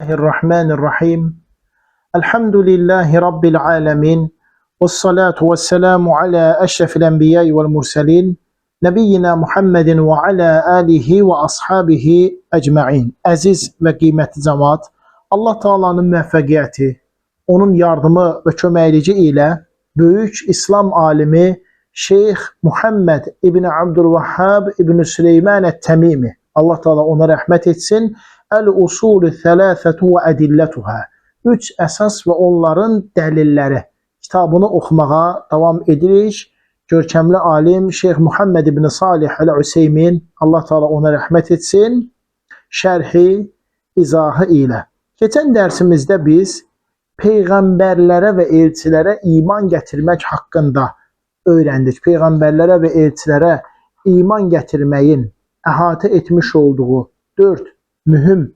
Bismillahirrahmanirrahim. Elhamdülillahi Rabbil alemin. Vessalatu vesselamu ala eşrefil enbiyayı vel murselin. Nebiyyina Muhammedin ve ala alihi ve ashabihi ecma'in. Əziz və qiymətli cəmaat, Allah Taala'nın müvəffəqiyyəti, onun yardımı və köməkliyi ilə böyük İslam alimi Şeyx Muhammed İbn Abdülvahhab İbn Süleyman et-Təmimi, Allah Taala ona rəhmət etsin, El-Usulü Thələthətu və Ədillətuhə, 3 əsas və onların dəlilləri kitabını oxumağa davam edirik. Görkəmli alim Şeyx Muhammed İbn Salih Əl-Üseymin, Allah Taala ona rəhmət etsin, şərhi, izahı ilə. Keçən dərsimizdə biz peyğəmbərlərə və elçilərə iman gətirmək haqqında öyrəndik. Peyğəmbərlərə və elçilərə iman gətirməyin əhatə etmiş olduğu 4 mühüm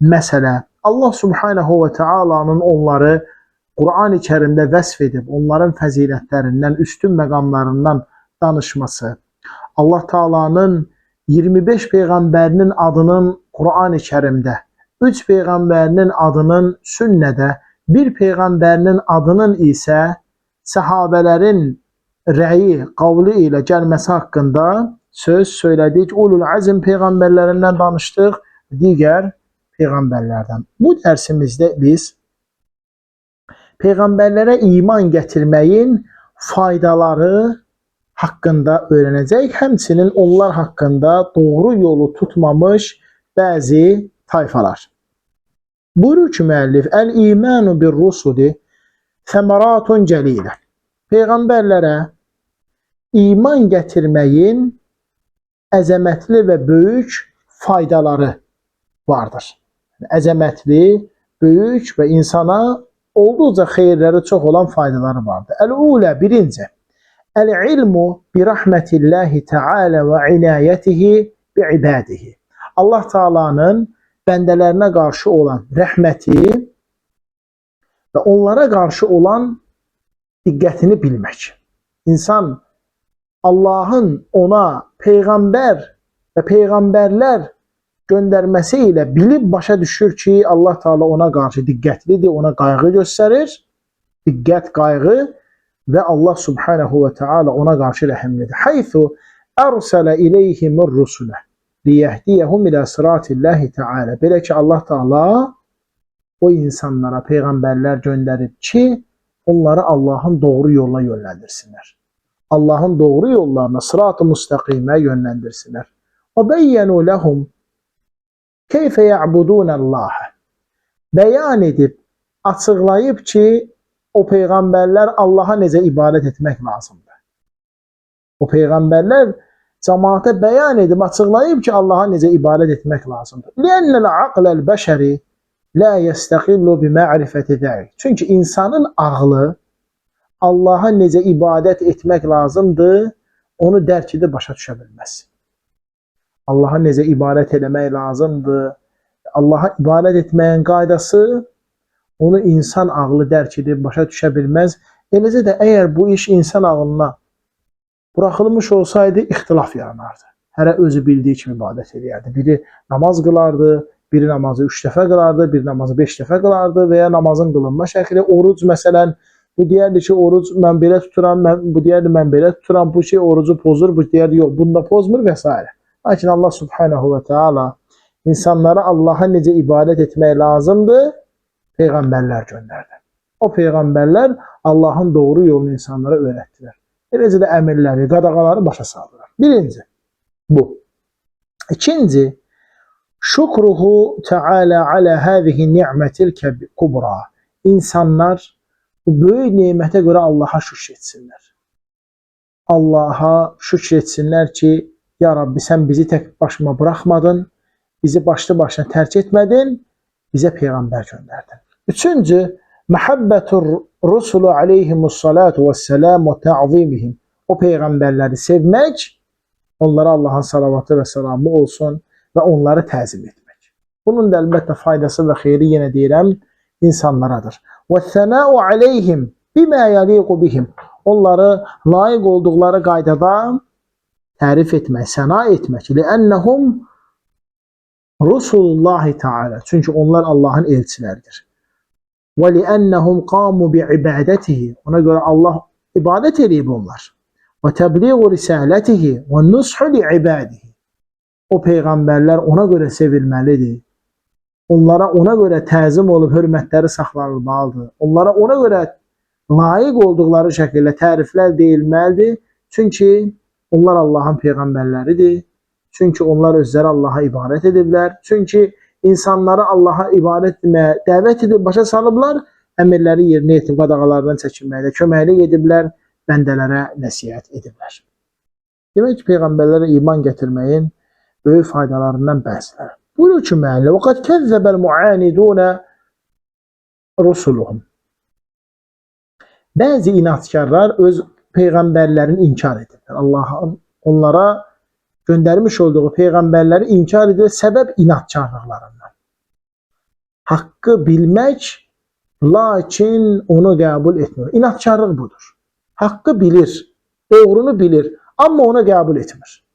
məsələ. Allah Subhanahu və Taala'nın onları Quran-ı Kərimdə vəsf edib, onların fəzilətlərindən, üstün məqamlarından danışması. Allah Taala'nın 25 peyğəmbərinin adının Quran-ı Kərimdə, 3 peyğəmbərinin adının sünnədə, 1 peyğəmbərinin adının isə səhabələrin rəyi, qavli ilə gəlməsi haqqında söz söylədik. Ulul Azm peyğəmbərlərindən danışdıq, digər peyğəmbərlərdən. Bu dərsimizdə biz peyğəmbərlərə iman gətirməyin faydaları haqqında öyrənəcək. Həmçinin onlar haqqında doğru yolu tutmamış bəzi tayfalar. Buyurur ki müəllif, El-imanu bir-rusuli səməratun cəlilə. Peyğəmbərlərə iman gətirməyin əzəmətli və böyük faydaları vardır. Əzəmətli, böyük və insana olduqca xeyirləri çox olan faydaları vardır. Əl-ulə, birinci, Əl-ilmu bi rəhmətillahi Teala və inayətihi bi ibadihi. Allah Taala'nın bəndələrinə qarşı olan rəhməti və onlara qarşı olan diqqətini bilmək. İnsan Allahın ona peyğəmbər və peyğəmbərlər göndərməsi ilə bilib başa düşür ki, Allah Taala ona qarşı diqqətlidir, ona qayğı göstərir. Diqqət, qayğı və Allah Subhanahu və Taala ona qarşı rəhimlidir. Haythu ərsələ ileyhimur rusulə liyehdiyehum ilə siratillahi Taala. Belə ki, Allah Taala o insanlara peyğəmbərlər göndərib ki, onları Allahın doğru yolla yönləndirsinlər. Allahın doğru yollarına, sırat-ı müstəqimə yönləndirsinlər. Və bəyyənu ləhum keyfə ya'budunəllahə. Bəyan edib, açıqlayıb ki, o peyğəmbərlər Allaha necə ibadət etmək lazımdır. O peyğəmbərlər cəmaata bəyan edib, açıqlayıb ki, Allaha necə ibadət etmək lazımdır. Liənnəl aqləl bəşəri la yəstəqillu bi ma'rifəti zəlik. Çünki insanın ağlı Allaha necə ibadət etmək lazımdır, onu dərk edib başa düşə bilməz. Allaha necə ibadət eləmək lazımdır, Allaha ibadət etməyin qaydası, onu insan ağlı dərk edib başa düşə bilməz. Eləcə də əgər bu iş insan ağlına buraxılmış olsaydı, ixtilaf yaranardı. Hərə özü bildiyi kimi ibadət edərdi. Biri namaz qılardı, biri namazı 3 dəfə qılardı, biri namazı 5 dəfə qılardı və ya namazın qılınma şəkli, oruc məsələn, bu deyərdi ki, oruc mən belə tuturam, bu deyərdi mən belə tuturam, bu şey orucu pozur, bu deyərdi yox, bunda pozmur və s. Lakin Allah Subhanahu və Teala insanlara Allaha necə ibadət etmək lazımdır, peyğəmbərlər göndərdi. O peyğəmbərlər Allahın doğru yolunu insanlara öyrətdilər. Eləcə də əmirləri, qadağaları başa saldılar. Birinci, bu. İkinci, şükruhu Teala alə həzihi ni'mətil kubra. İnsanlar bu böyük nemətə görə Allaha şükr etsinlər. Allaha şükr etsinlər ki, ya Rabbi, sən bizi tək başıma buraxmadın, bizi başlı başına tərk etmədin, bizə peyğəmbər göndərdin. Üçüncü, məhəbbətur rusulu aleyhimussalatu vəssalam və ta'zimihim. O peyğəmbərləri sevmək, onlara Allahın salavatı və salamı olsun və onları təzim etmək. Bunun da əlbəttə faydası və xeyri yenə deyirəm, insanlaradır. وَالثَّنَاءُ عَلَيْهِمْ بِمَا يَلِيقُ بِهِمْ. Onları layiq olduqları qaydada tərif etmək, səna etmək. لِأَنَّهُمْ Rusulullah Teala. Çünkü onlar Allah'ın elçileridir. Ve li'ennehum qamu bi'ibadetihi. Ona göre Allah ibadet edib onlar. Ve tebliğu risaletihi ve nushu li'ibadihi. O peygamberler ona göre sevilmelidir. Onlara ona göre təzim olub hörmətləri saxlanılmalıdır. Onlara ona göre layık oldukları şəkildə təriflər deyilməlidir. Çünki onlar Allah'ın peygamberleridir. Çünki onlar özləri Allah'a ibadet ediblər. Çünki insanları Allah'a ibadet etməyə dəvət edib başa salıblar. Əmirləri yerinə yetirib qadağalardan çəkinməkdə köməklik ediblər. Bəndələrə nəsihət ediblər. Demək ki, peygamberlərə iman gətirməyin böyük faydalarından bəziləri. Buyurur ki, müəllim, وَقَدْ كَذَّبَ الْمُعَانِدُونَ رُسُلُهُمْ. Bəzi inatkarlar öz peygamberlərini inkar edirlər. Allah'ın onlara göndermiş olduğu peygamberleri inkar edir. Sebep inatkarlıklarından. Hakkı bilmek, lakin onu kabul etmiyor. İnatkarlık budur. Hakkı bilir, doğrunu bilir ama onu kabul etmir.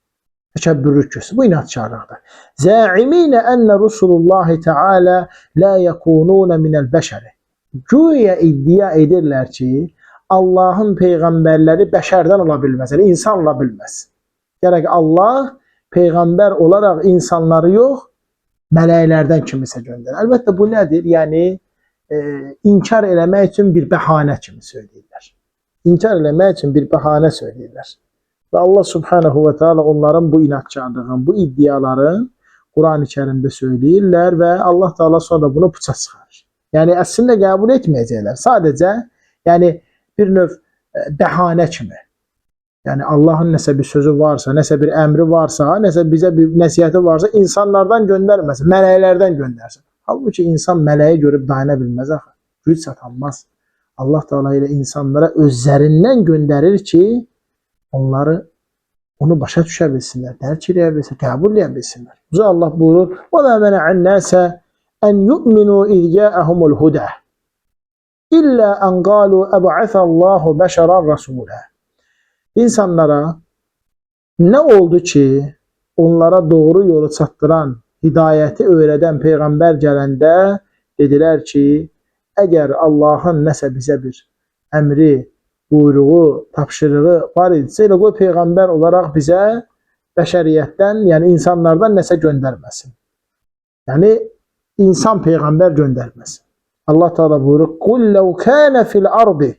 Teşebbürlük göstərir. Bu inatkarlıqdır. Zâimîne enne Resulullah Teala la yekunûne minel beşeri. Güya iddia edirlər ki, Allah'ın peygamberleri bəşərdən ola bilməz, yəni insan ola bilməz. Gerek Allah peygamber olarak insanları yok, mələklərdən kimisə göndərir. Əlbəttə bu nedir? Yəni inkar eləmək üçün bir bəhanə kimi söyləyirlər. İnkar eləmək üçün bir bəhanə söyləyirlər. Və Allah Subhanahu ve Teala onların bu inatkarlığın, bu iddiaların Kur'an-ı Kerim'de söyləyirlər və Allah Teala sonra bunu puça çıxarır. Yəni əslində qəbul etməyəcəklər. Sadəcə yəni bir növ bəhanə kimi. Yani Allah'ın nəsə bir sözü varsa, nəsə bir əmri varsa, nəsə bizə bir nəsihəti varsa insanlardan göndərməsin, mələklərdən göndərsin. Halbuki insan mələyi görüb dayana bilməz axı. Güc satanmaz. Allah Teala ilə insanlara özlərindən göndərir ki, onları onu başa düşə bilsinlər, dərk eləyə bilsinlər, qəbul eləyə bilsinlər. Uca Allah buyurur: وَلَا مَنَعَ النَّاسَ أَنْ يُؤْمِنُوا إِذْ جَاءَهُمُ الْهُدَى إِلَّا أَنْ قَالُوا أَبْعَثَ اللّٰهُ بَشَرًا رَسُولًا. İnsanlara ne oldu ki onlara doğru yolu çattıran, hidayeti öğreden peygamber gələndə dediler ki, eğer Allah'ın nəsə bizə bir emri, buyruğu, tapşırığı var idisə, elə qoy peygamber olarak bize bəşəriyyətdən, yani insanlardan nəsə göndermesin. Yani insan peygamber göndermesin. Allah Teala buyurur: قُلْ لَوْ كَانَ فِي الْأَرْضِ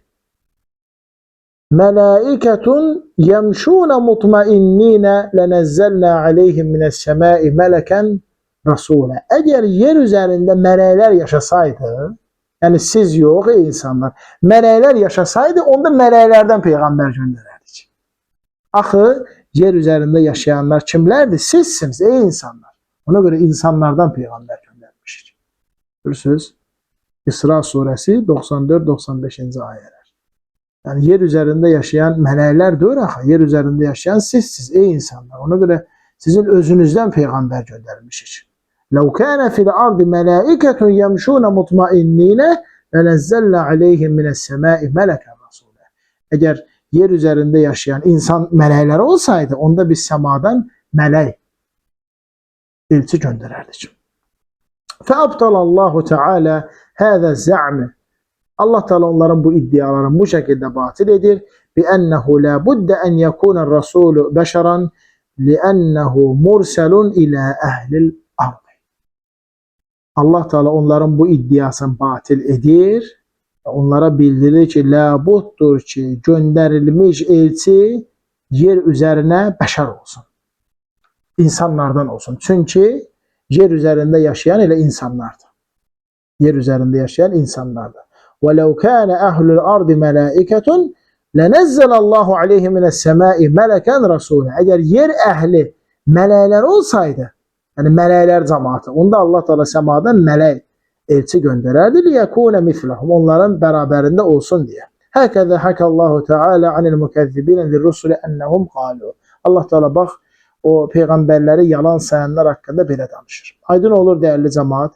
Melaiketun yemşûne mutmainnîne lenezzəlnâ aleyhim mine's-semâi meleken rasûle. Eğer yer üzerinde melekler yaşasaydı, yani siz yok ey insanlar, melekler yaşasaydı onda meleklerden peygamber göndererdik. Axı yer üzerinde yaşayanlar kimlerdi? Sizsiniz ey insanlar. Ona göre insanlardan peygamber göndermişik. Görürsünüz. İsra suresi 94-95. ayetler. Yani yer üzerinde yaşayan melekler diyor ha, yer üzerinde yaşayan sizsiz ey insanlar. Ona göre sizin özünüzden peygamber göndermişiz. لَوْ كَانَ فِي الْأَرْضِ مَلَائِكَةٌ يَمْشُونَ مُطْمَئِنِّينَ لَنَزَّلْنَا عَلَيْهِمْ مِنَ السَّمَاءِ مَلَكًا رَسُولًا. Eğer yer üzerinde yaşayan insan melekler olsaydı onda biz semadan melek elçi göndererdik. فَأَبْطَلَ اللّٰهُ تَعَالَى هَذَا الزَّعْمِ. Allah Teala onların bu iddialarını bu şekilde batıl edir. بِأَنَّهُ لَا بُدَّ أَنْ يَكُونَ الرَّسُولُ بَشَرًا لِأَنَّهُ مُرْسَلٌ إِلَى أَهْلِ الْأَرْضِ. Allah Teala onların bu iddiasını batıl edir. Onlara bildirir ki, labuddur ki gönderilmiş elçi yer üzerine beşer olsun. İnsanlardan olsun. Çünkü yer üzerinde yaşayan ile insanlardı. Yer üzerinde yaşayan insanlardı. وَلَوْ كَانَ أَهْلُ الْأَرْضِ مَلَائِكَةٌ لَنَزَّلَ اللّٰهُ عَلَيْهِمْ مِنَ السَّمَاءِ مَلَكًا رَسُولًا. Eğer yer ehli melekler olsaydı, yani melekler cemaati, onda Allah Teala semadan melek elçi göndererdi. لِيَكُونَ مِثْلَهُمْ. Onların beraberinde olsun diye. هَكَذَا حَكَى اللّٰهُ تَعَالَى عَنِ الْمُكَذِّبِينَ لِلرُّسُلِ أَنَّهُمْ قَالُوا. Allah Teala bak o peygamberleri yalan sayanlar hakkında böyle danışır. Aydın olur değerli cemaat.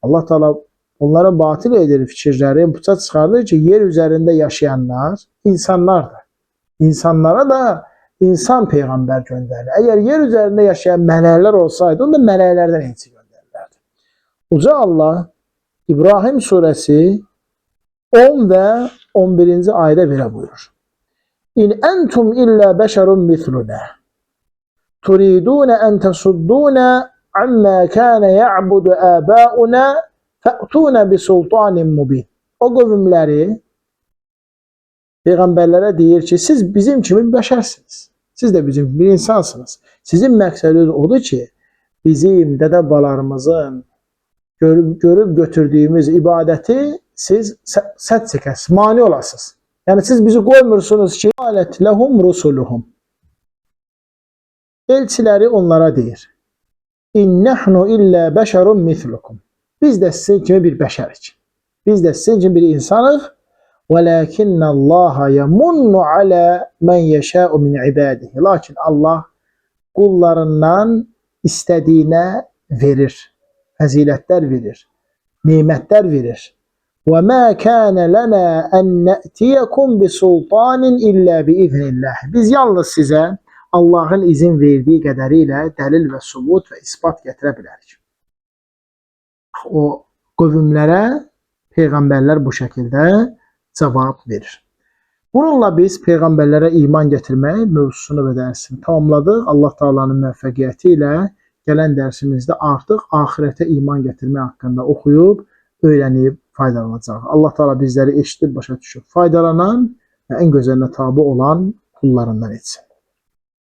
Allah Teala onların batıl edir fikirleri puça çıxardır ki, yer üzerinde yaşayanlar insanlardır. İnsanlara da insan peygamber gönderir. Eğer yer üzerinde yaşayan melekler olsaydı, onda meleklerden elçi gönderir. Uca Allah İbrahim suresi 10 və 11-ci ayədə belə buyurur. İn entum illa beşerun misluna turidun en tesudduna amma kana ya'budu abauna fa'tuna bi sultanin mubin. O qövmləri peyğəmbərlərə deyir ki, siz bizim kimi bəşərsiniz. Siz də bizim bir insansınız. Sizin məqsədiniz odur ki, bizim dədə-babalarımızın görüb götürdüyümüz ibadəti siz sədd çəkəsiniz, mane olasınız. Yəni siz bizi qoymursunuz ki, alət ləhum rusuluhum. Elçiləri onlara deyir. İnnəhnu illə bəşərun mislukum. Biz də sizin kimi bir bəşərik. Biz də sizin kimi bir insanıq. Vələkinnallaha yamunnu alə mən yəşəu min ibadihi. Lakin Allah qullarından istədiyinə verir. Fəzilətlər verir. Nimətlər verir. وَمَا كَانَ لَنَا أَنْ نَأْتِيَكُمْ بِسُلْطَانٍ إِلَّا بِإِذْنِ اللّٰهِ. Biz yalnız sizə Allahın izin verdiyi qədərilə dəlil və subut və isbat gətirə bilərik. O qövmlərə peyğəmbərlər bu şəkildə cavab verir. Bununla biz peyğəmbərlərə iman gətirmək mövzusunu və dərsini tamamladıq. Allah Taala'nın müvəffəqiyyəti ilə gələn dərsimizdə artıq axirətə iman gətirmək haqqında oxuyub, öyrənib faydalanacaq. Allah Taala bizləri eşidib başa düşüb faydalanan və ən gözəlinə tabe olan kullarından etsin.